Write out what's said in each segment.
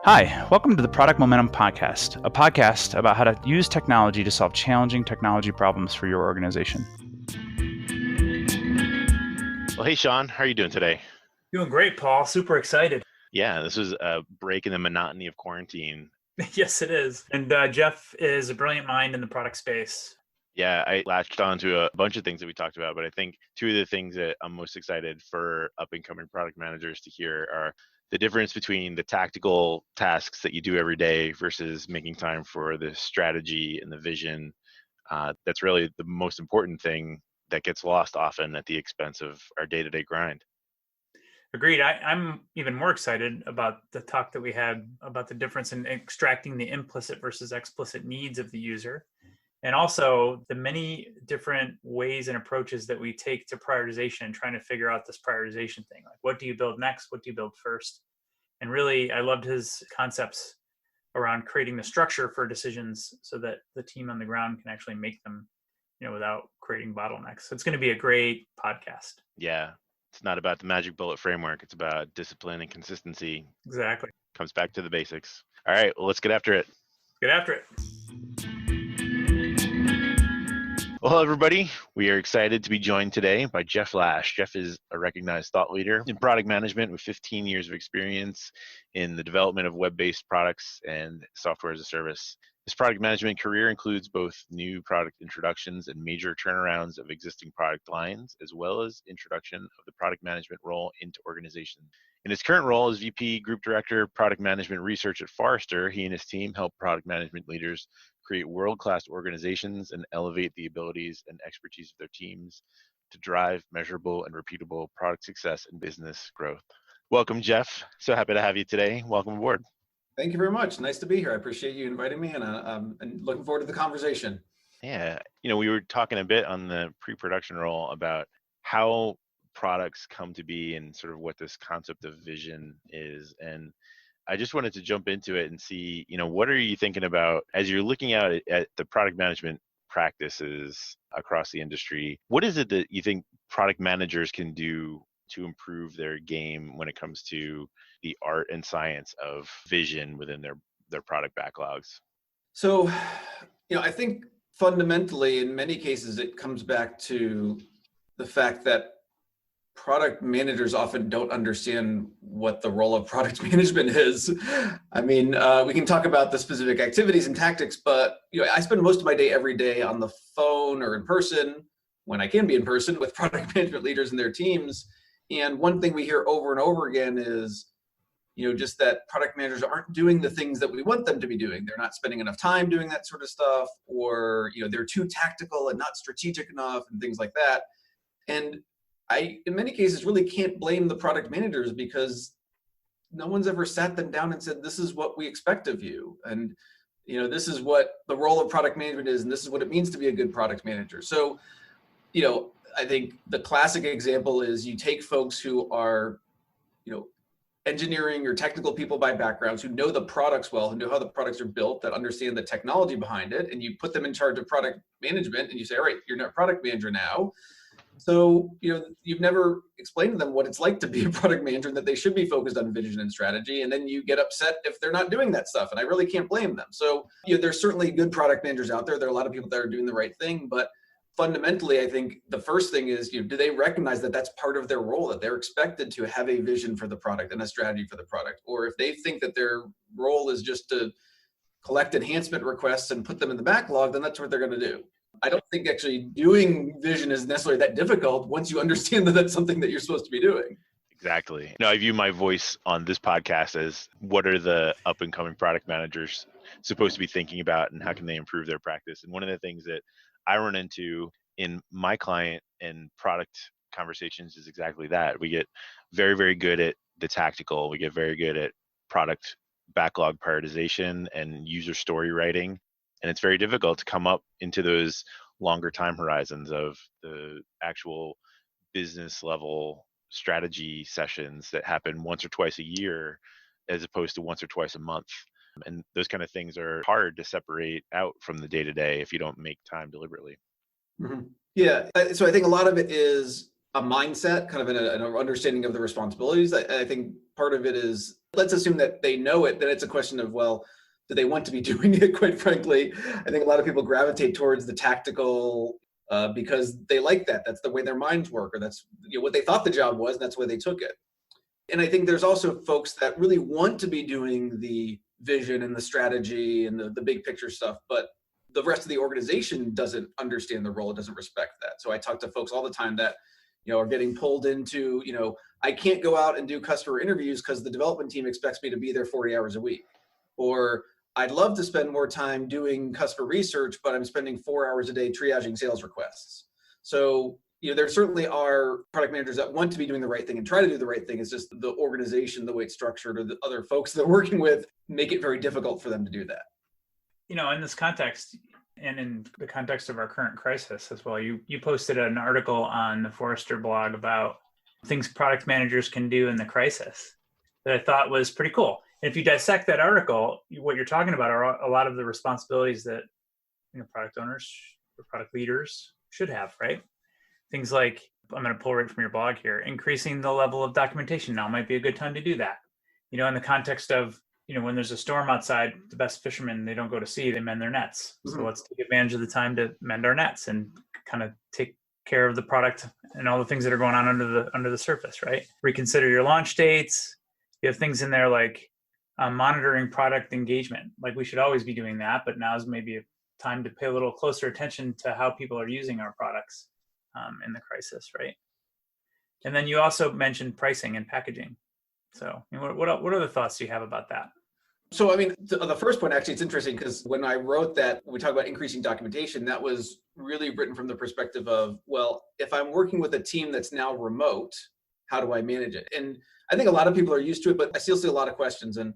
Hi, welcome to the Product Momentum Podcast, a podcast about how to use technology to solve challenging technology problems for your organization. Well, hey, Sean, how are you doing today? Doing great, Paul. Super excited. Yeah, this was a break in the monotony of quarantine. Yes, it is. And Jeff is a brilliant mind in the product space. Yeah, I latched on to a bunch of things that we talked about, but I think two of the things that I'm most excited for up-and-coming product managers to hear are the difference between the tactical tasks that you do every day versus making time for the strategy and the vision. That's really the most important thing that gets lost often at the expense of our day-to-day grind. Agreed. I'm even more excited about the talk that we had about the difference in extracting the implicit versus explicit needs of the user. And also the many different ways and approaches that we take to prioritization and trying to figure out this prioritization thing. Like, what do you build next? What do you build first? And really, I loved his concepts around creating the structure for decisions so that the team on the ground can actually make them, without creating bottlenecks. So it's going to be a great podcast. Yeah, it's not about the magic bullet framework. It's about discipline and consistency. Exactly. Comes back to the basics. All right, well, let's get after it. Get after it. Well, hello, everybody. We are excited to be joined today by Jeff Lash. Jeff is a recognized thought leader in product management with 15 years of experience in the development of web-based products and software as a service. His product management career includes both new product introductions and major turnarounds of existing product lines, as well as introduction of the product management role into organizations. In his current role as VP Group Director, Product Management Research at Forrester, he and his team help product management leaders create world-class organizations and elevate the abilities and expertise of their teams to drive measurable and repeatable product success and business growth. Welcome, Jeff. So happy to have you today. Welcome aboard. Thank you very much. Nice to be here. I appreciate you inviting me, and I'm looking forward to the conversation. Yeah, we were talking a bit on the pre-production role about how products come to be and sort of what this concept of vision is. And I just wanted to jump into it and see, what are you thinking about as you're looking out at the product management practices across the industry? What is it that you think product managers can do to improve their game when it comes to the art and science of vision within their product backlogs? So, I think fundamentally, in many cases, it comes back to the fact that product managers often don't understand what the role of product management is. I mean, we can talk about the specific activities and tactics, but I spend most of my day every day on the phone or in person, when I can be in person, with product management leaders and their teams. And one thing we hear over and over again is, just that product managers aren't doing the things that we want them to be doing. They're not spending enough time doing that sort of stuff, or, they're too tactical and not strategic enough and things like that. And I, in many cases, really can't blame the product managers, because no one's ever sat them down and said, this is what we expect of you. And, this is what the role of product management is, and this is what it means to be a good product manager. So, I think the classic example is you take folks who are, engineering or technical people by backgrounds, who know the products well, who know how the products are built, that understand the technology behind it, and you put them in charge of product management, and you say, all right, you're not a product manager now. So, you've never explained to them what it's like to be a product manager and that they should be focused on vision and strategy. And then you get upset if they're not doing that stuff. And I really can't blame them. So, there's certainly good product managers out there. There are a lot of people that are doing the right thing. But fundamentally, I think the first thing is, do they recognize that that's part of their role, that they're expected to have a vision for the product and a strategy for the product? Or if they think that their role is just to collect enhancement requests and put them in the backlog, then that's what they're going to do. I don't think actually doing vision is necessarily that difficult once you understand that that's something that you're supposed to be doing. Exactly. I view my voice on this podcast as, what are the up and coming product managers supposed to be thinking about, and how can they improve their practice? And one of the things that I run into in my client and product conversations is exactly that. We get very, very good at the tactical. We get very good at product backlog prioritization and user story writing. And it's very difficult to come up into those longer time horizons of the actual business level strategy sessions that happen once or twice a year, as opposed to once or twice a month. And those kind of things are hard to separate out from the day-to-day if you don't make time deliberately. Mm-hmm. Yeah. So I think a lot of it is a mindset, kind of an understanding of the responsibilities. I think part of it is, let's assume that they know it, then it's a question of, well, do they want to be doing it, quite frankly? I think a lot of people gravitate towards the tactical because they like that. That's the way their minds work, or that's what they thought the job was, and that's why they took it. And I think there's also folks that really want to be doing the vision and the strategy and the big picture stuff, but the rest of the organization doesn't understand the role, it doesn't respect that. So I talk to folks all the time that are getting pulled into, I can't go out and do customer interviews because the development team expects me to be there 40 hours a week. Or I'd love to spend more time doing customer research, but I'm spending 4 hours a day triaging sales requests. So, there certainly are product managers that want to be doing the right thing and try to do the right thing. It's just the organization, the way it's structured, or the other folks they're working with make it very difficult for them to do that. In this context, and in the context of our current crisis as well, you posted an article on the Forrester blog about things product managers can do in the crisis that I thought was pretty cool. And if you dissect that article, what you're talking about are a lot of the responsibilities that product owners or product leaders should have, right? Things like, I'm going to pull right from your blog here, increasing the level of documentation now might be a good time to do that. In the context of, when there's a storm outside, the best fishermen, they don't go to sea, they mend their nets. Mm-hmm. So let's take advantage of the time to mend our nets and kind of take care of the product and all the things that are going on under the surface, right? Reconsider your launch dates. You have things in there like monitoring product engagement. Like, we should always be doing that, but now is maybe a time to pay a little closer attention to how people are using our products in the crisis, right? And then you also mentioned pricing and packaging. So what other thoughts do you have about that? So, the first point, actually, it's interesting because when I wrote that, we talk about increasing documentation, that was really written from the perspective of, well, if I'm working with a team that's now remote, how do I manage it? And I think a lot of people are used to it, but I still see a lot of questions. And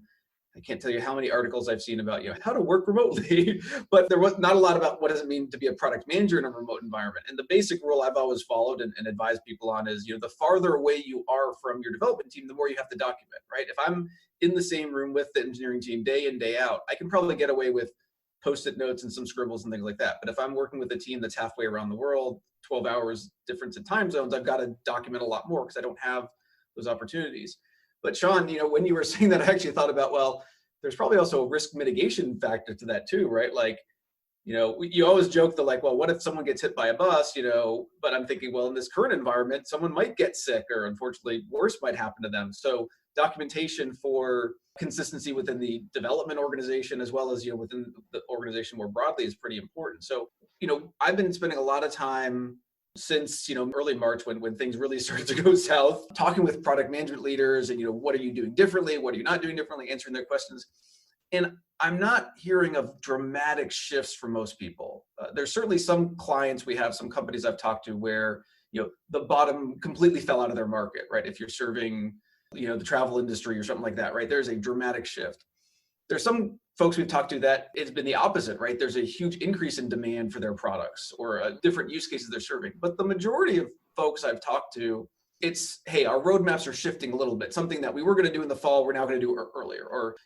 I can't tell you how many articles I've seen about how to work remotely, but there was not a lot about what does it mean to be a product manager in a remote environment. And the basic rule I've always followed and advised people on is, the farther away you are from your development team, the more you have to document, right? If I'm in the same room with the engineering team day in, day out, I can probably get away with Post-it notes and some scribbles and things like that. But if I'm working with a team that's halfway around the world, 12 hours difference in time zones, I've got to document a lot more because I don't have those opportunities. But Sean, when you were saying that, I actually thought about, well, there's probably also a risk mitigation factor to that too, right? Like, you always joke well, what if someone gets hit by a bus, but I'm thinking, well, in this current environment, someone might get sick or unfortunately worse might happen to them. So documentation for consistency within the development organization, as well as, within the organization more broadly, is pretty important. So, I've been spending a lot of time since, early March when things really started to go south, talking with product management leaders and, what are you doing differently? What are you not doing differently? Answering their questions. And I'm not hearing of dramatic shifts for most people. There's certainly some clients we have, some companies I've talked to where, the bottom completely fell out of their market, right? If you're serving, the travel industry or something like that, right? There's a dramatic shift. There's some folks we've talked to that it's been the opposite, right? There's a huge increase in demand for their products or different use cases they're serving. But the majority of folks I've talked to, it's, hey, our roadmaps are shifting a little bit. Something that we were going to do in the fall, we're now going to do earlier. Or,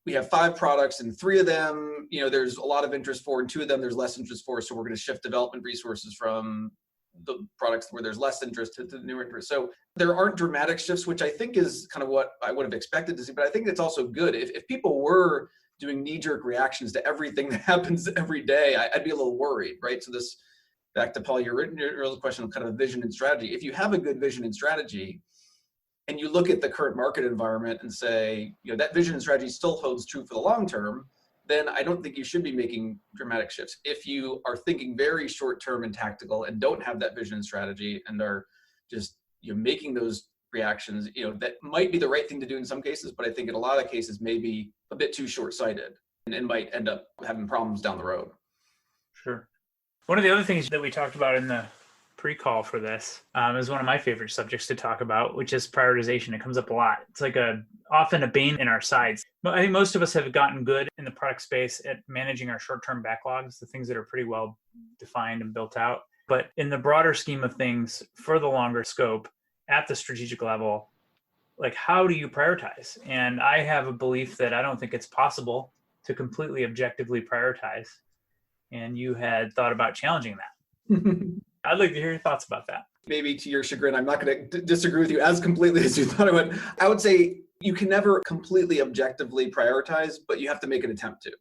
we have 5 products and 3 of them, there's a lot of interest for, and 2 of them there's less interest for. So we're going to shift development resources from the products where there's less interest to the newer interest. So there aren't dramatic shifts, which I think is kind of what I would have expected to see. But I think it's also good. If people were doing knee-jerk reactions to everything that happens every day, I'd be a little worried, right? So this, back to Paul, your earlier question on kind of vision and strategy. If you have a good vision and strategy, and you look at the current market environment and say, that vision and strategy still holds true for the long term, then I don't think you should be making dramatic shifts. If you are thinking very short term and tactical and don't have that vision and strategy and are just making those reactions, that might be the right thing to do in some cases, but I think in a lot of cases maybe a bit too short-sighted and might end up having problems down the road. Sure. One of the other things that we talked about in the pre-call for this is one of my favorite subjects to talk about, which is prioritization. It comes up a lot. It's like often a bane in our sides. But I think most of us have gotten good in the product space at managing our short-term backlogs, the things that are pretty well defined and built out. But in the broader scheme of things, for the longer scope, at the strategic level, like, how do you prioritize? And I have a belief that I don't think it's possible to completely objectively prioritize. And you had thought about challenging that. I'd like to hear your thoughts about that. maybe to your chagrin, I'm not going to disagree with you as completely as you thought I would. I would say you can never completely objectively prioritize, but you have to make an attempt to.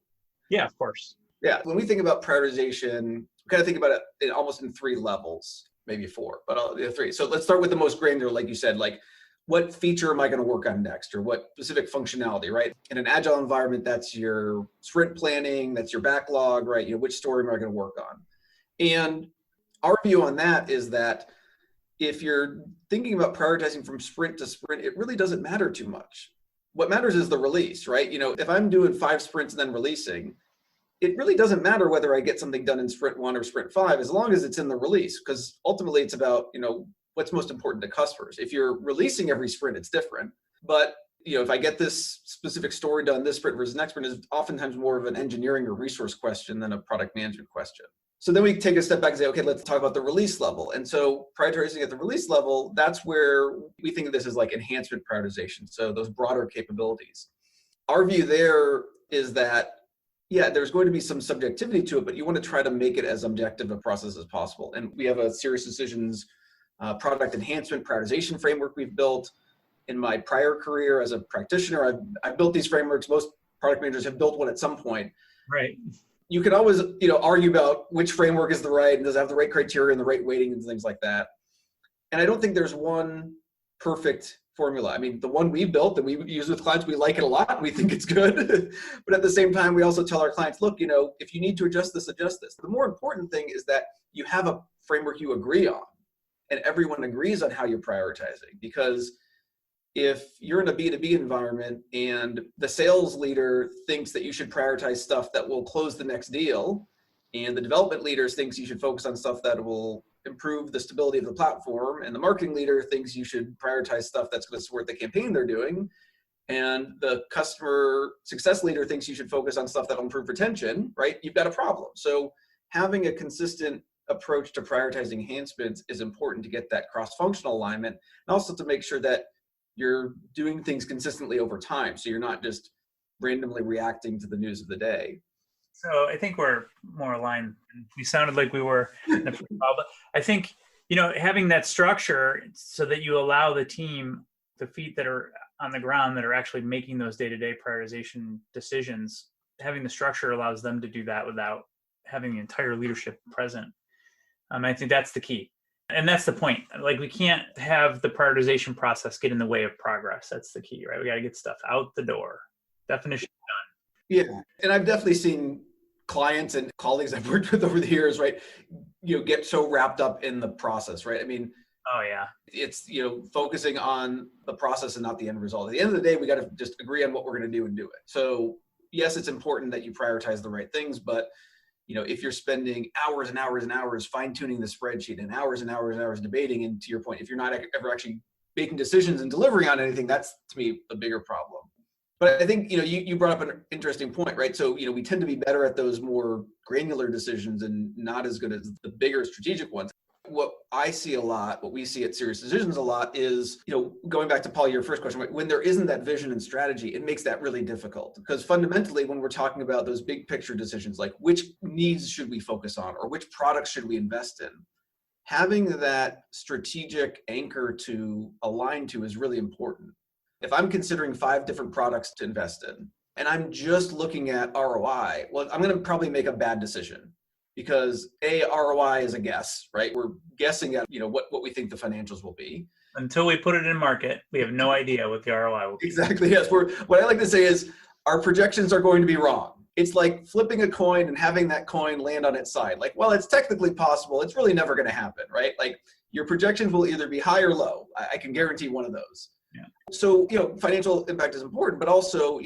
Yeah, of course. Yeah. When we think about prioritization, we kind of think about it almost in three levels, maybe four, but three. So let's start with the most granular, like you said, like what feature am I going to work on next, or what specific functionality, right? In an agile environment, that's your sprint planning, that's your backlog, right? Which story am I going to work on? And our view on that is that if you're thinking about prioritizing from sprint to sprint, it really doesn't matter too much. What matters is the release, right? If I'm doing 5 sprints and then releasing, it really doesn't matter whether I get something done in sprint 1 or sprint 5, as long as it's in the release, because ultimately it's about, what's most important to customers. If you're releasing every sprint, it's different. But if I get this specific story done this sprint versus next sprint is oftentimes more of an engineering or resource question than a product management question. So then we take a step back and say, okay, let's talk about the release level. And so prioritizing at the release level, that's where we think of this as like enhancement prioritization. So those broader capabilities. Our view there is that, yeah, there's going to be some subjectivity to it, but you want to try to make it as objective a process as possible. And we have a Serious Decisions product enhancement prioritization framework we've built. In my prior career as a practitioner, I've built these frameworks. Most product managers have built one at some point. Right. You can always, argue about which framework is the right and does it have the right criteria and the right weighting and things like that. And I don't think there's one perfect formula. I mean, the one we built that we use with clients, we like it a lot. We think it's good. But at the same time, we also tell our clients, look, if you need to adjust this, adjust this. The more important thing is that you have a framework you agree on and everyone agrees on how you're prioritizing. Because if you're in a B2B environment and the sales leader thinks that you should prioritize stuff that will close the next deal, and the development leader thinks you should focus on stuff that will improve the stability of the platform, and the marketing leader thinks you should prioritize stuff that's going to support the campaign they're doing, and the customer success leader thinks you should focus on stuff that'll improve retention, right? You've got a problem. So having a consistent approach to prioritizing enhancements is important to get that cross-functional alignment, and also to make sure that you're doing things consistently over time. So you're not just randomly reacting to the news of the day. So I think we're more aligned. We sounded like we were in a while, but I think, having that structure so that you allow the team, the feet that are on the ground that are actually making those day-to-day prioritization decisions, having the structure allows them to do that without having the entire leadership present. I think that's the key. And that's the point. Like, we can't have the prioritization process get in the way of progress. That's the key, right? We got to get stuff out the door. Definition done. Yeah. And I've definitely seen clients and colleagues I've worked with over the years, right, get so wrapped up in the process, right? I mean, oh yeah, it's, focusing on the process and not the end result. At the end of the day, we got to just agree on what we're going to do and do it. So yes, it's important that you prioritize the right things, but if you're spending hours and hours and hours fine-tuning the spreadsheet and hours and hours debating, and to your point, if you're not ever actually making decisions and delivering on anything, that's, to me, a bigger problem. But I think, you brought up an interesting point, right? So, we tend to be better at those more granular decisions and not as good as the bigger strategic ones. What I see a lot, what we see at Serious Decisions a lot is, going back to Paul, your first question, when there isn't that vision and strategy, it makes that really difficult. Because fundamentally, when we're talking about those big picture decisions, like which needs should we focus on or which products should we invest in, having that strategic anchor to align to is really important. If I'm considering 5 different products to invest in and I'm just looking at ROI, well, I'm going to probably make a bad decision. Because ROI is a guess, right? We're guessing at what we think the financials will be. Until we put it in market, we have no idea what the ROI will be. Exactly. Yes. What I like to say is our projections are going to be wrong. It's like flipping a coin and having that coin land on its side. Like, well, it's technically possible. It's really never going to happen, right? Like, your projections will either be high or low. I can guarantee one of those. Yeah. So, financial impact is important, but also,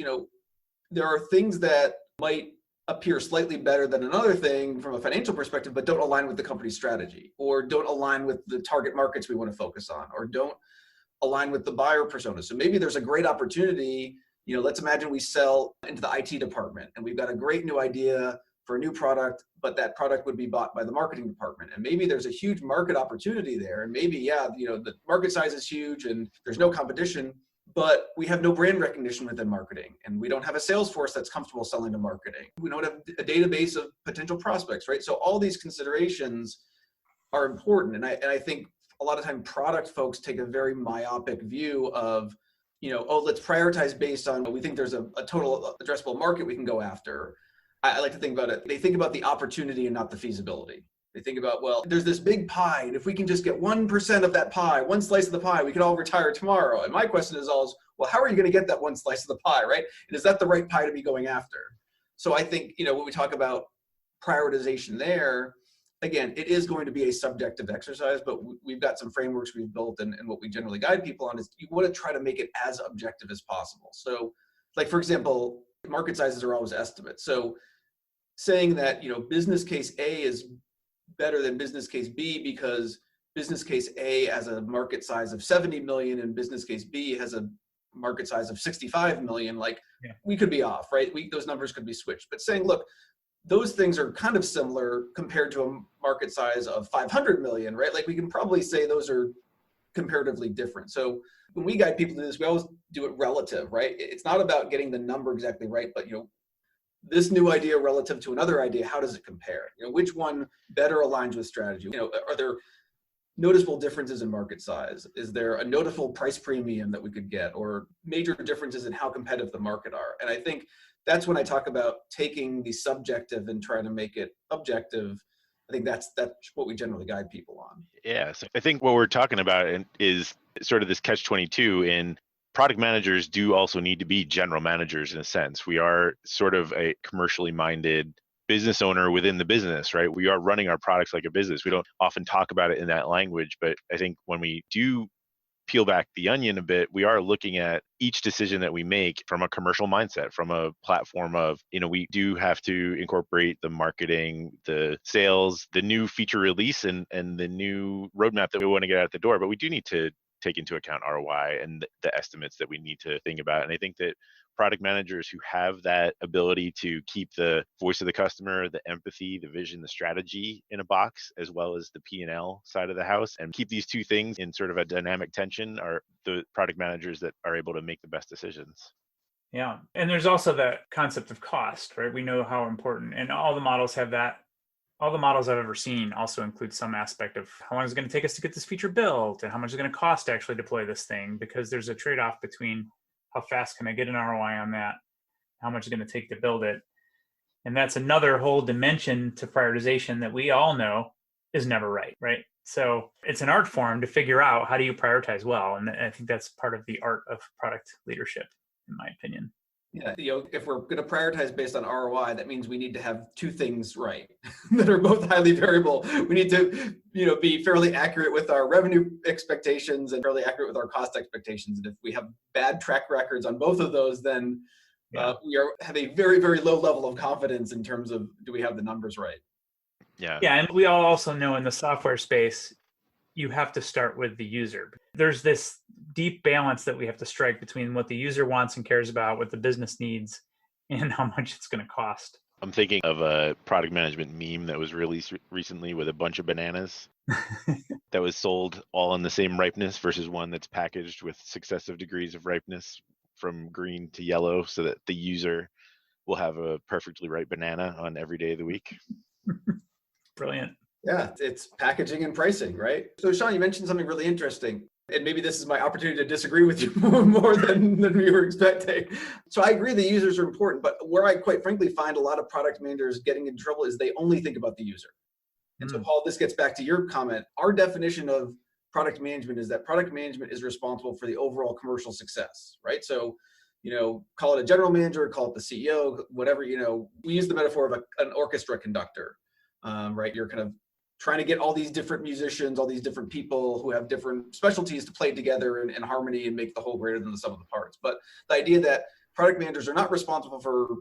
there are things that might appear slightly better than another thing from a financial perspective, but don't align with the company's strategy, or don't align with the target markets we want to focus on, or don't align with the buyer persona. So maybe there's a great opportunity. Let's imagine we sell into the IT department and we've got a great new idea for a new product, but that product would be bought by the marketing department. And maybe there's a huge market opportunity there. And maybe, the market size is huge and there's no competition, but we have no brand recognition within marketing, and we don't have a sales force that's comfortable selling to marketing. We don't have a database of potential prospects, right? So all these considerations are important. And I think a lot of time product folks take a very myopic view of, let's prioritize based on we think there's a total addressable market we can go after. I like to think about it. They think about the opportunity and not the feasibility. They think about, well, there's this big pie, and if we can just get 1% of that pie, one slice of the pie, we can all retire tomorrow. And my question is always, well, how are you going to get that one slice of the pie, right? And is that the right pie to be going after? So I think, when we talk about prioritization there, again, it is going to be a subjective exercise, but we've got some frameworks we've built, and what we generally guide people on is you want to try to make it as objective as possible. So, like, for example, market sizes are always estimates. So saying that, business case A is better than business case B because business case A has a market size of 70 million and business case B has a market size of 65 million, we could be off, right? Those numbers could be switched. But saying, look, those things are kind of similar compared to a market size of 500 million, right? Like we can probably say those are comparatively different. So when we guide people to this, we always do it relative, right? It's not about getting the number exactly right, but this new idea relative to another idea, how does it compare? Which one better aligns with strategy? Are there noticeable differences in market size? Is there a notable price premium that we could get, or major differences in how competitive the market are? And I think that's when I talk about taking the subjective and trying to make it objective. I think that's what we generally guide people on. Yeah, so I think what we're talking about is sort of this catch-22 in product managers do also need to be general managers in a sense. We are sort of a commercially minded business owner within the business, right? We are running our products like a business. We don't often talk about it in that language, but I think when we do peel back the onion a bit, we are looking at each decision that we make from a commercial mindset, from a platform of, we do have to incorporate the marketing, the sales, the new feature release, and the new roadmap that we want to get out the door. But we do need to take into account ROI and the estimates that we need to think about. And I think that product managers who have that ability to keep the voice of the customer, the empathy, the vision, the strategy in a box, as well as the P&L side of the house, and keep these two things in sort of a dynamic tension, are the product managers that are able to make the best decisions. Yeah. And there's also that concept of cost, right? We know how important, and all the models have that. All the models I've ever seen also include some aspect of how long is it going to take us to get this feature built and how much is it going to cost to actually deploy this thing, because there's a trade-off between how fast can I get an ROI on that, how much is it going to take to build it. And that's another whole dimension to prioritization that we all know is never right? So it's an art form to figure out how do you prioritize well. And I think that's part of the art of product leadership, in my opinion. Yeah, if we're going to prioritize based on ROI, that means we need to have two things right that are both highly variable. We need to, be fairly accurate with our revenue expectations and fairly accurate with our cost expectations. And if we have bad track records on both of those, then we have a very, very low level of confidence in terms of, do we have the numbers right? Yeah, and we all also know in the software space, you have to start with the user. There's this deep balance that we have to strike between what the user wants and cares about, what the business needs, and how much it's going to cost. I'm thinking of a product management meme that was released recently with a bunch of bananas that was sold all in the same ripeness versus one that's packaged with successive degrees of ripeness from green to yellow, so that the user will have a perfectly ripe banana on every day of the week. Brilliant. Yeah, it's packaging and pricing, right? So Sean, you mentioned something really interesting, and maybe this is my opportunity to disagree with you more than we were expecting. So I agree the users are important, but where I quite frankly find a lot of product managers getting in trouble is they only think about the user. And so Paul, this gets back to your comment. Our definition of product management is that product management is responsible for the overall commercial success, right? So, call it a general manager, call it the CEO, whatever, we use the metaphor of an orchestra conductor, right? You're kind of trying to get all these different musicians, all these different people who have different specialties to play together in harmony and make the whole greater than the sum of the parts. But the idea that product managers are not responsible for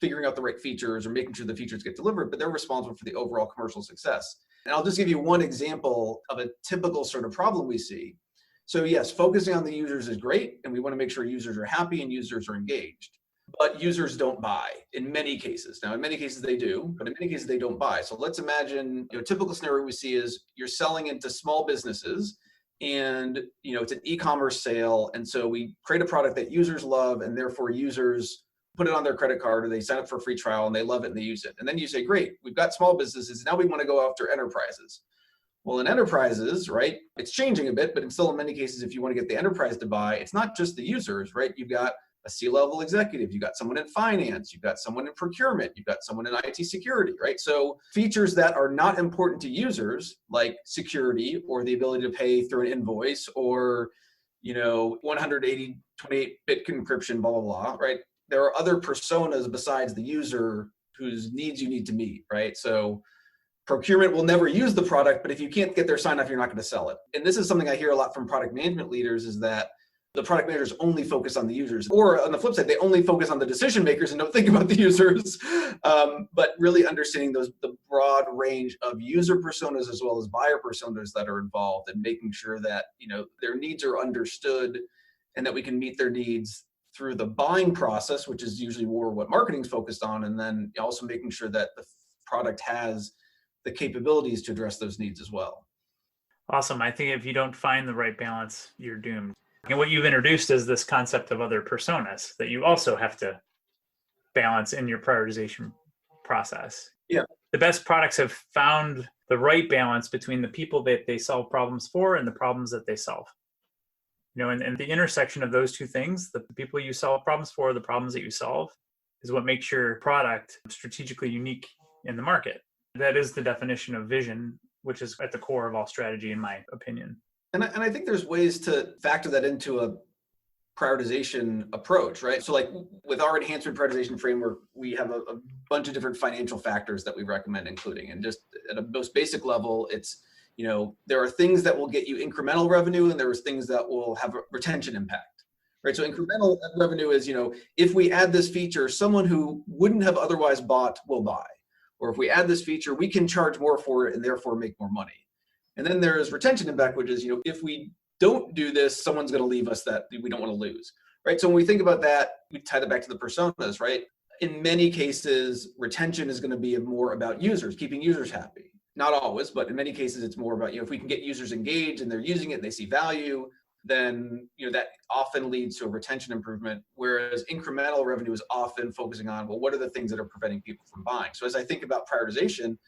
figuring out the right features or making sure the features get delivered, but they're responsible for the overall commercial success. And I'll just give you one example of a typical sort of problem we see. So yes, focusing on the users is great, and we want to make sure users are happy and users are engaged. But users don't buy in many cases. Now, in many cases they do, but in many cases they don't buy. So let's imagine, a typical scenario we see is you're selling into small businesses, and it's an e-commerce sale, and so we create a product that users love, and therefore users put it on their credit card, or they sign up for a free trial and they love it and they use it. And then you say, great, we've got small businesses, now we want to go after enterprises. Well, in enterprises, right, it's changing a bit, but still in many cases, if you want to get the enterprise to buy, it's not just the users, right? You've got a C-level executive, you've got someone in finance, you've got someone in procurement, you've got someone in IT security, right? So features that are not important to users, like security or the ability to pay through an invoice or 128-bit encryption, blah, blah, blah, right? There are other personas besides the user whose needs you need to meet, right? So procurement will never use the product, but if you can't get their sign off, you're not going to sell it. And this is something I hear a lot from product management leaders is that the product managers only focus on the users, or on the flip side, they only focus on the decision makers and don't think about the users. But really understanding the broad range of user personas as well as buyer personas that are involved, and making sure that their needs are understood and that we can meet their needs through the buying process, which is usually more what marketing's focused on, and then also making sure that the product has the capabilities to address those needs as well. Awesome. I think if you don't find the right balance, you're doomed. And what you've introduced is this concept of other personas that you also have to balance in your prioritization process. Yeah. The best products have found the right balance between the people that they solve problems for and the problems that they solve. And the intersection of those two things, the people you solve problems for, the problems that you solve, is what makes your product strategically unique in the market. That is the definition of vision, which is at the core of all strategy, in my opinion. And I think there's ways to factor that into a prioritization approach, right? So like with our enhancement prioritization framework, we have a bunch of different financial factors that we recommend including. And just at a most basic level, it's, there are things that will get you incremental revenue and there are things that will have a retention impact, right? So incremental revenue is, if we add this feature, someone who wouldn't have otherwise bought will buy. Or if we add this feature, we can charge more for it and therefore make more money. And then there's retention impact, which is, if we don't do this, someone's going to leave us that we don't want to lose, right? So when we think about that, we tie that back to the personas, right? In many cases, retention is going to be more about users, keeping users happy. Not always, but in many cases, it's more about, if we can get users engaged and they're using it and they see value, then that often leads to a retention improvement. Whereas incremental revenue is often focusing on, well, what are the things that are preventing people from buying? So as I think about prioritization,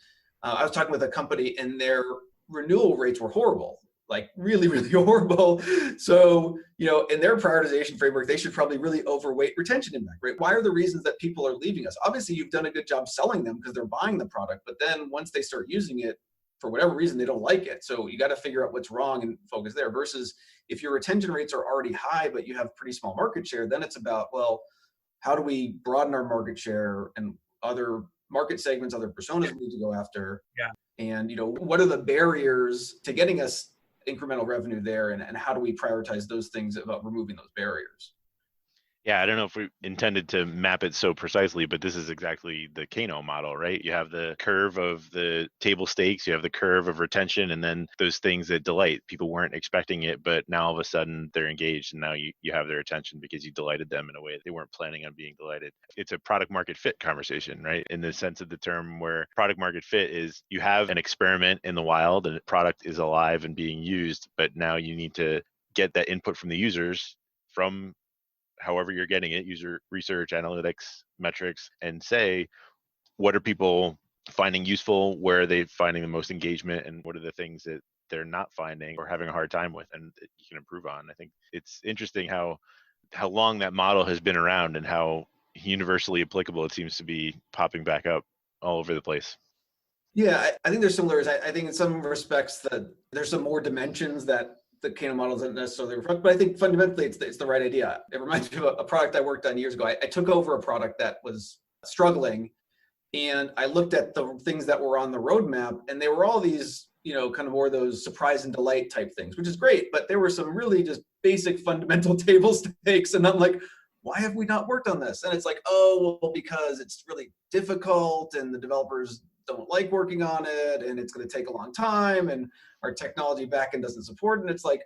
I was talking with a company and their renewal rates were horrible, like really, really horrible. So, in their prioritization framework, they should probably really overweight retention impact, right? Why are the reasons that people are leaving us? Obviously, you've done a good job selling them because they're buying the product, but then once they start using it, for whatever reason, they don't like it. So you got to figure out what's wrong and focus there versus if your retention rates are already high, but you have pretty small market share, then it's about, well, how do we broaden our market share and other market segments, other personas we need to go after? Yeah. And, what are the barriers to getting us incremental revenue there? And how do we prioritize those things about removing those barriers? Yeah, I don't know if we intended to map it so precisely, but this is exactly the Kano model, right? You have the curve of the table stakes, you have the curve of retention, and then those things that delight. People weren't expecting it, but now all of a sudden they're engaged, and now you have their attention because you delighted them in a way they weren't planning on being delighted. It's a product market fit conversation, right? In the sense of the term, where product market fit is you have an experiment in the wild and the product is alive and being used, but now you need to get that input from the users from however you're getting it, user research, analytics, metrics, and say, what are people finding useful? Where are they finding the most engagement? And what are the things that they're not finding or having a hard time with and that you can improve on? I think it's interesting how long that model has been around and how universally applicable it seems to be popping back up all over the place. Yeah, I think there's similarities. I think in some respects that there's some more dimensions that the Kano model doesn't necessarily reflect, but I think fundamentally it's the right idea. It reminds me of a product I worked on years ago. I took over a product that was struggling, and I looked at the things that were on the roadmap, and they were all these, kind of more those surprise and delight type things, which is great, but there were some really just basic fundamental table stakes, and I'm like, why have we not worked on this? And it's like, oh, well, because it's really difficult, and the developers don't like working on it, and it's going to take a long time, and our technology backend doesn't support it. And it's like,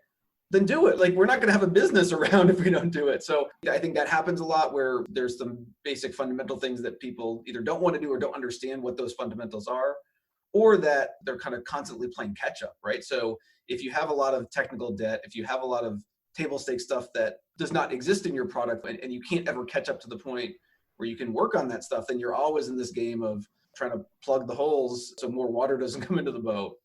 then do it. Like, we're not going to have a business around if we don't do it. So I think that happens a lot where there's some basic fundamental things that people either don't want to do or don't understand what those fundamentals are, or that they're kind of constantly playing catch up, right? So if you have a lot of technical debt, if you have a lot of table stake stuff that does not exist in your product and you can't ever catch up to the point where you can work on that stuff, then you're always in this game of trying to plug the holes so more water doesn't come into the boat.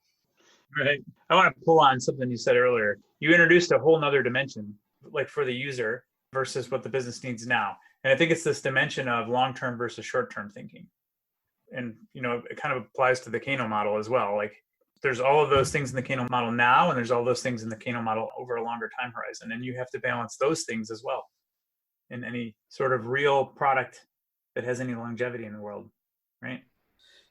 Right. I want to pull on something you said earlier. You introduced a whole nother dimension, like for the user versus what the business needs now. And I think it's this dimension of long-term versus short-term thinking. And, it kind of applies to the Kano model as well. Like there's all of those things in the Kano model now, and there's all those things in the Kano model over a longer time horizon. And you have to balance those things as well in any sort of real product that has any longevity in the world, right?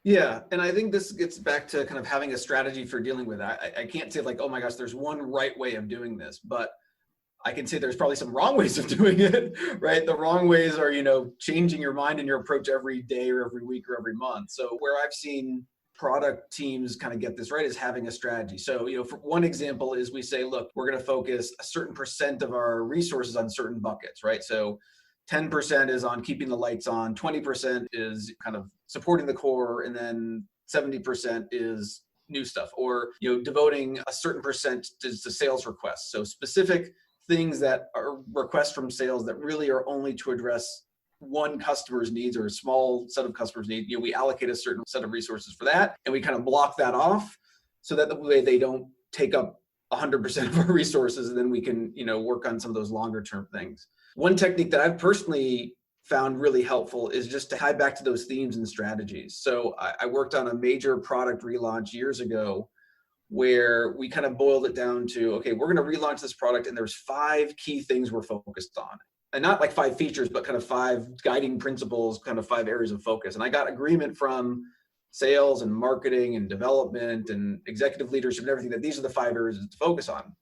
Yeah, and I think this gets back to kind of having a strategy for dealing with that. I can't say like, oh my gosh, there's one right way of doing this, but I can say there's probably some wrong ways of doing it, right? The wrong ways are, changing your mind and your approach every day or every week or every month. So where I've seen product teams kind of get this right is having a strategy. So, for one example is we say, look, we're going to focus a certain percent of our resources on certain buckets, right? So 10% is on keeping the lights on, 20% is kind of supporting the core, and then 70% is new stuff, or devoting a certain percent to sales requests. So specific things that are requests from sales that really are only to address one customer's needs or a small set of customers' needs. We allocate a certain set of resources for that, and we kind of block that off so that the way they don't take up 100% of our resources, and then we can work on some of those longer term things. One technique that I've personally found really helpful is just to tie back to those themes and strategies. So I worked on a major product relaunch years ago where we kind of boiled it down to, okay, we're going to relaunch this product, and there's 5 key things we're focused on. And not like 5 features, but kind of 5 guiding principles, kind of 5 areas of focus. And I got agreement from sales and marketing and development and executive leadership and everything that these are the 5 areas to focus on.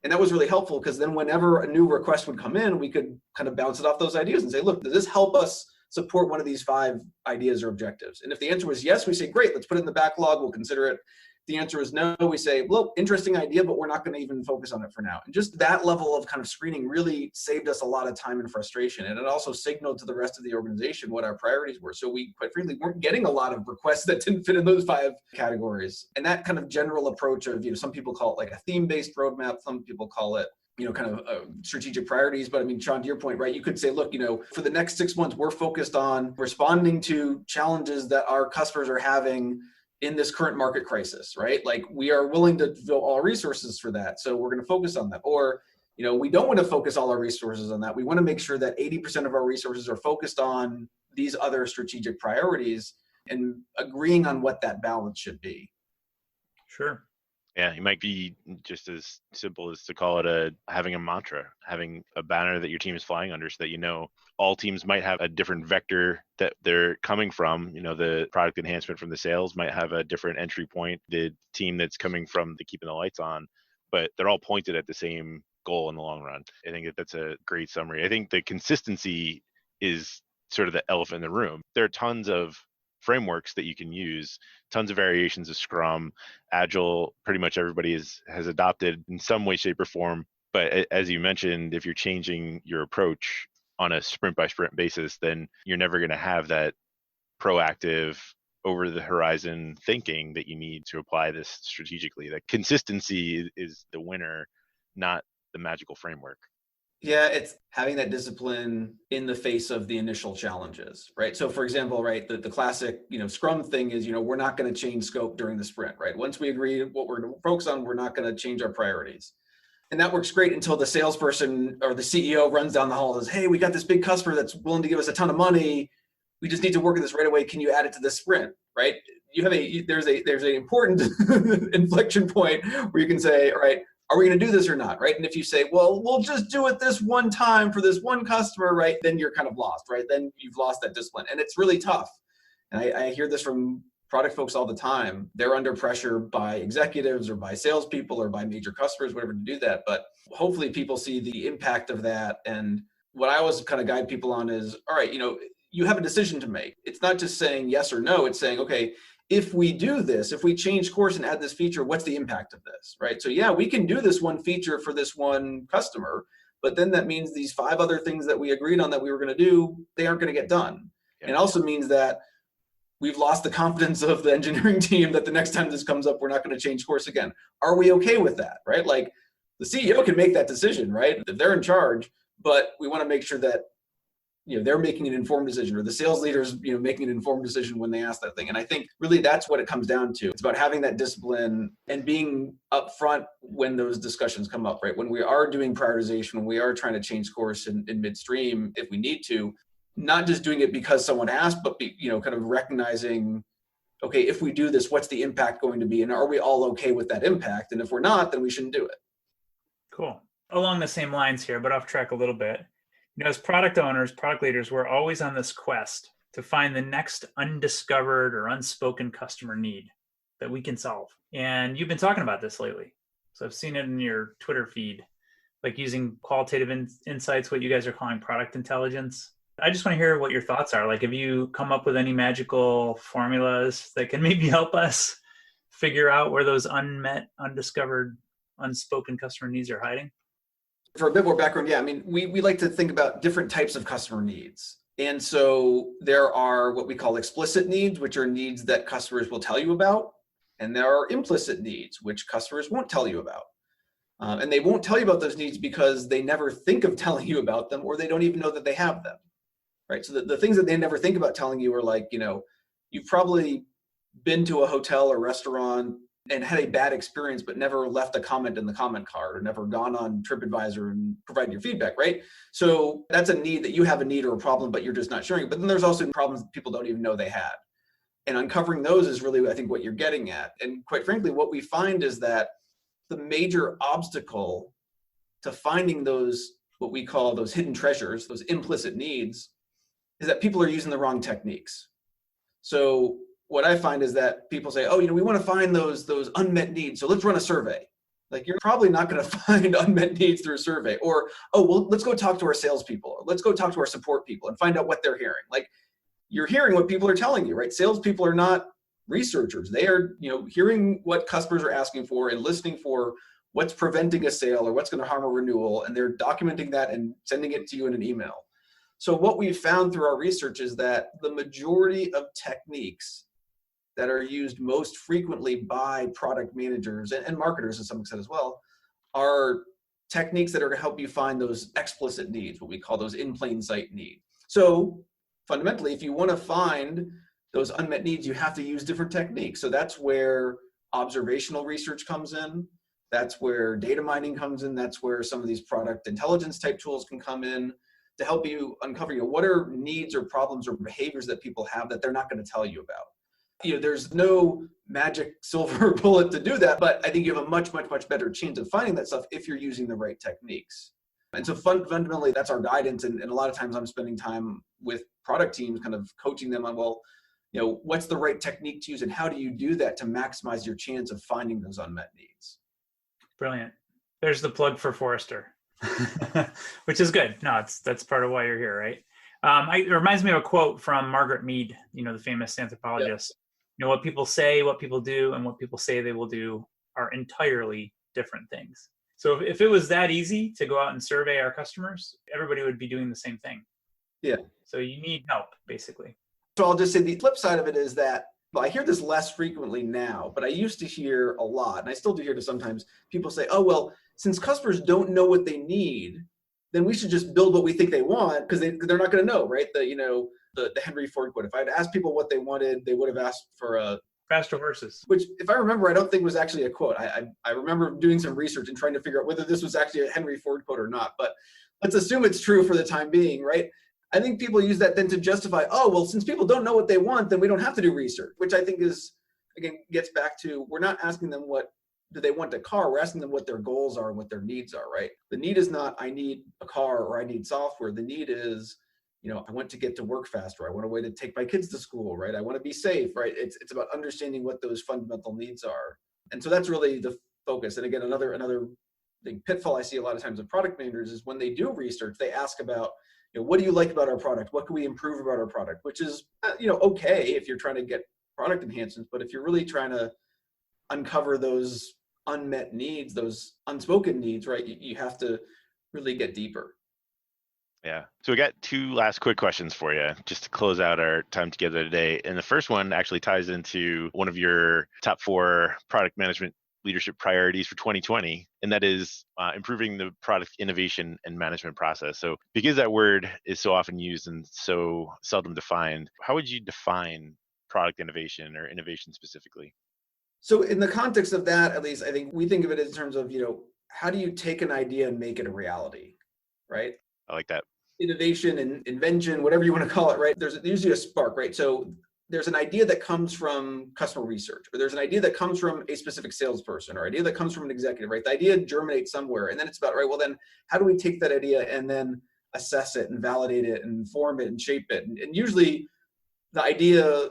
And that was really helpful because then whenever a new request would come in, we could kind of bounce it off those ideas and say, look, does this help us support one of these 5 ideas or objectives? And if the answer was yes, we say, great, let's put it in the backlog, we'll consider it. If the answer is no, we say, look, interesting idea, but we're not going to even focus on it for now. And just that level of kind of screening really saved us a lot of time and frustration. And it also signaled to the rest of the organization what our priorities were. So we, quite frankly, weren't getting a lot of requests that didn't fit in those 5 categories. And that kind of general approach of, some people call it like a theme-based roadmap, some people call it kind of strategic priorities. But I mean, Sean, to your point, right, you could say, look, for the next 6 months, we're focused on responding to challenges that our customers are having in this current market crisis, right? Like we are willing to devote all our resources for that. So we're going to focus on that. Or, we don't want to focus all our resources on that. We want to make sure that 80% of our resources are focused on these other strategic priorities, and agreeing on what that balance should be. Sure. Yeah, it might be just as simple as to call it having a mantra, having a banner that your team is flying under, so that all teams might have a different vector that they're coming from. The product enhancement from the sales might have a different entry point. The team that's coming from the keeping the lights on, but they're all pointed at the same goal in the long run. I think that's a great summary. I think the consistency is sort of the elephant in the room. There are tons of frameworks that you can use, tons of variations of Scrum, Agile, pretty much everybody has adopted in some way, shape, or form. But as you mentioned, if you're changing your approach on a sprint by sprint basis, then you're never going to have that proactive, over the horizon thinking that you need to apply this strategically. That consistency is the winner, not the magical framework. Yeah, it's having that discipline in the face of the initial challenges, right? So for example, right, the classic, Scrum thing is, we're not going to change scope during the sprint, right? Once we agree what we're going to focus on, we're not going to change our priorities. And that works great until the salesperson or the CEO runs down the hall and says, hey, we got this big customer that's willing to give us a ton of money. We just need to work on this right away. Can you add it to this sprint, right? There's an important inflection point where you can say, all right, are we going to do this or not, right? And if you say, well, we'll just do it this one time for this one customer, right? Then you're kind of lost, right? Then you've lost that discipline. And it's really tough. And I hear this from product folks all the time. They're under pressure by executives or by salespeople or by major customers, whatever, to do that. But hopefully people see the impact of that. And what I always kind of guide people on is, all right, you have a decision to make. It's not just saying yes or no. It's saying, okay, if we do this, if we change course and add this feature, what's the impact of this, right? So yeah, we can do this one feature for this one customer, but then that means these 5 other things that we agreed on that we were going to do, they aren't going to get done. Yeah. It also means that we've lost the confidence of the engineering team that the next time this comes up, we're not going to change course again. Are we okay with that, right? Like the CEO can make that decision, right? If they're in charge, but we want to make sure that they're making an informed decision, or the sales leaders, making an informed decision when they ask that thing. And I think really that's what it comes down to. It's about having that discipline and being upfront when those discussions come up, right? When we are doing prioritization, when we are trying to change course in midstream, if we need to, not just doing it because someone asked, but kind of recognizing, okay, if we do this, what's the impact going to be? And are we all okay with that impact? And if we're not, then we shouldn't do it. Cool. Along the same lines here, but off track a little bit. As product owners, product leaders, we're always on this quest to find the next undiscovered or unspoken customer need that we can solve. And you've been talking about this lately. So I've seen it in your Twitter feed, like using qualitative insights, what you guys are calling product intelligence. I just want to hear what your thoughts are. Like, have you come up with any magical formulas that can maybe help us figure out where those unmet, undiscovered, unspoken customer needs are hiding? For a bit more background, we like to think about different types of customer needs. And so there are what we call explicit needs, which are needs that customers will tell you about. And there are implicit needs, which customers won't tell you about. And they won't tell you about those needs because they never think of telling you about them, or they don't even know that they have them, right? So the things that they never think about telling you are like, you've probably been to a hotel or restaurant and had a bad experience, but never left a comment in the comment card, or never gone on TripAdvisor and provided your feedback, right? So that's a need that you have a need or a problem, but you're just not sharing. But then there's also problems that people don't even know they had. And uncovering those is really, I think, what you're getting at. And quite frankly, what we find is that the major obstacle to finding those, what we call those hidden treasures, those implicit needs, is that people are using the wrong techniques. So what I find is that people say, oh, we want to find those unmet needs, so let's run a survey. Like, you're probably not going to find unmet needs through a survey. Or, oh, well, let's go talk to our salespeople, or let's go talk to our support people and find out what they're hearing. Like, you're hearing what people are telling you, right? Salespeople are not researchers. They are, hearing what customers are asking for and listening for what's preventing a sale or what's going to harm a renewal, and they're documenting that and sending it to you in an email. So what we've found through our research is that the majority of techniques that are used most frequently by product managers and marketers to some extent as well are techniques that are going to help you find those explicit needs, what we call those in plain sight needs. So fundamentally, if you want to find those unmet needs, you have to use different techniques. So that's where observational research comes in. That's where data mining comes in. That's where some of these product intelligence type tools can come in to help you uncover, what are needs or problems or behaviors that people have that they're not going to tell you about. There's no magic silver bullet to do that, but I think you have a much, much, much better chance of finding that stuff if you're using the right techniques. And so fundamentally, that's our guidance. And a lot of times I'm spending time with product teams, kind of coaching them on, what's the right technique to use and how do you do that to maximize your chance of finding those unmet needs? Brilliant. There's the plug for Forrester, which is good. No, that's part of why you're here, right? It reminds me of a quote from Margaret Mead, the famous anthropologist. Yep. What people say, what people do, and what people say they will do are entirely different things. So if it was that easy to go out and survey our customers, everybody would be doing the same thing. Yeah. So you need help, basically. So I'll just say the flip side of it is that, I hear this less frequently now, but I used to hear a lot, and I still do hear this sometimes, people say, oh, well, since customers don't know what they need, then we should just build what we think they want, because they're not going to know, right? The Henry Ford quote, if I had asked people what they wanted, they would have asked for faster horses. Which, if I remember, I don't think was actually a quote. I remember doing some research and trying to figure out whether this was actually a Henry Ford quote or not, but let's assume it's true for the time being, right? I think people use that then to justify, oh, well, since people don't know what they want, then we don't have to do research, which I think is, again, gets back to, we're not asking them what do they want a car, we're asking them what their goals are and what their needs are, right? The need is not, I need a car or I need software. The need is, I want to get to work faster. I want a way to take my kids to school, right? I want to be safe, right? It's about understanding what those fundamental needs are. And so that's really the focus. And again, another big pitfall I see a lot of times with product managers is when they do research, they ask about, what do you like about our product? What can we improve about our product? Which is, okay if you're trying to get product enhancements, but if you're really trying to uncover those unmet needs, those unspoken needs, right, you have to really get deeper. Yeah. So we got two last quick questions for you just to close out our time together today. And the first one actually ties into one of your top 4 product management leadership priorities for 2020, and that is improving the product innovation and management process. So because that word is so often used and so seldom defined, how would you define product innovation or innovation specifically? So in the context of that, at least, I think we think of it in terms of, how do you take an idea and make it a reality, right? I like that. Innovation and invention, whatever you want to call it, right? There's usually a spark, right? So there's an idea that comes from customer research, or there's an idea that comes from a specific salesperson, or idea that comes from an executive, right? The idea germinates somewhere, and then it's about, right, well, then how do we take that idea and then assess it and validate it and form it and shape it? And usually the idea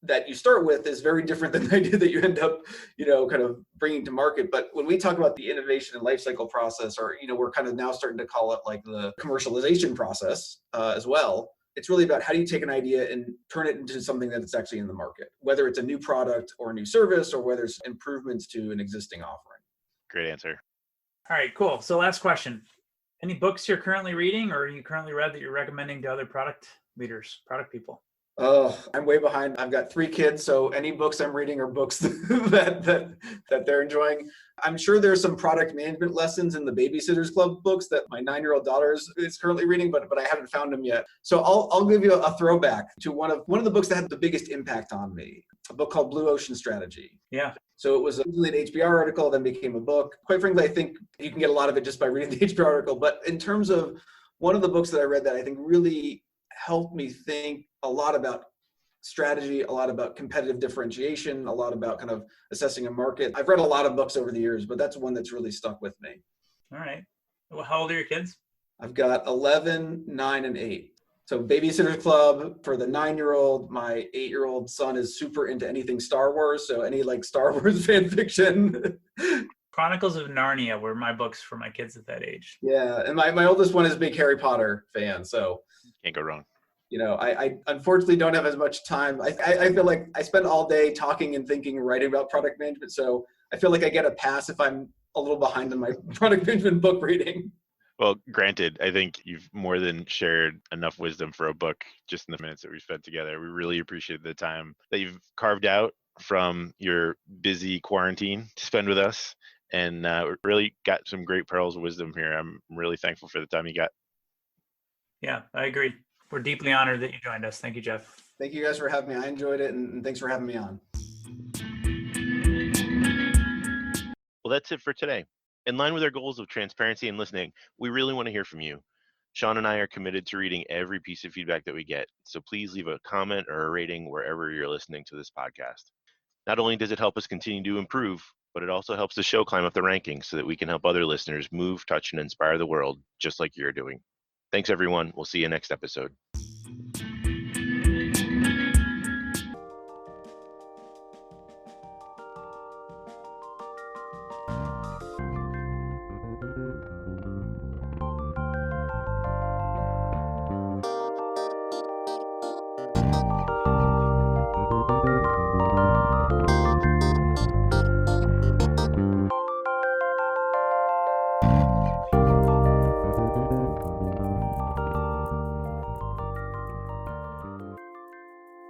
that you start with is very different than the idea that you end up, kind of bringing to market. But when we talk about the innovation and life cycle process, or, we're kind of now starting to call it like the commercialization process as well. It's really about how do you take an idea and turn it into something that's actually in the market, whether it's a new product or a new service, or whether it's improvements to an existing offering. Great answer. All right, cool. So last question. Any books you're currently reading or you currently read that you're recommending to other product leaders, product people? Oh, I'm way behind. I've got 3 kids, so any books I'm reading are books that they're enjoying. I'm sure there's some product management lessons in the Babysitters Club books that my 9-year-old daughter is currently reading, but I haven't found them yet. So I'll give you a throwback to one of the books that had the biggest impact on me. A book called Blue Ocean Strategy. Yeah. So it was originally an HBR article, then became a book. Quite frankly, I think you can get a lot of it just by reading the HBR article. But in terms of one of the books that I read that I think really helped me think a lot about strategy, a lot about competitive differentiation, a lot about kind of assessing a market. I've read a lot of books over the years, but that's one that's really stuck with me. All right. Well, how old are your kids? I've got 11, 9, and 8. So Babysitters Club for the 9-year-old. My 8-year-old son is super into anything Star Wars. So any like Star Wars fan fiction. Chronicles of Narnia were my books for my kids at that age. Yeah. And my oldest one is a big Harry Potter fan. So Can't go wrong. I unfortunately don't have as much time. I feel like I spend all day talking and thinking and writing about product management. So I feel like I get a pass if I'm a little behind in my product management book reading. Well, granted, I think you've more than shared enough wisdom for a book just in the minutes that we spent together. We really appreciate the time that you've carved out from your busy quarantine to spend with us. And really got some great pearls of wisdom here. I'm really thankful for the time you got. Yeah, I agree. We're deeply honored that you joined us. Thank you, Jeff. Thank you guys for having me. I enjoyed it, and thanks for having me on. Well, that's it for today. In line with our goals of transparency and listening, we really want to hear from you. Sean and I are committed to reading every piece of feedback that we get, so please leave a comment or a rating wherever you're listening to this podcast. Not only does it help us continue to improve, but it also helps the show climb up the rankings so that we can help other listeners move, touch, and inspire the world just like you're doing. Thanks, everyone. We'll see you next episode.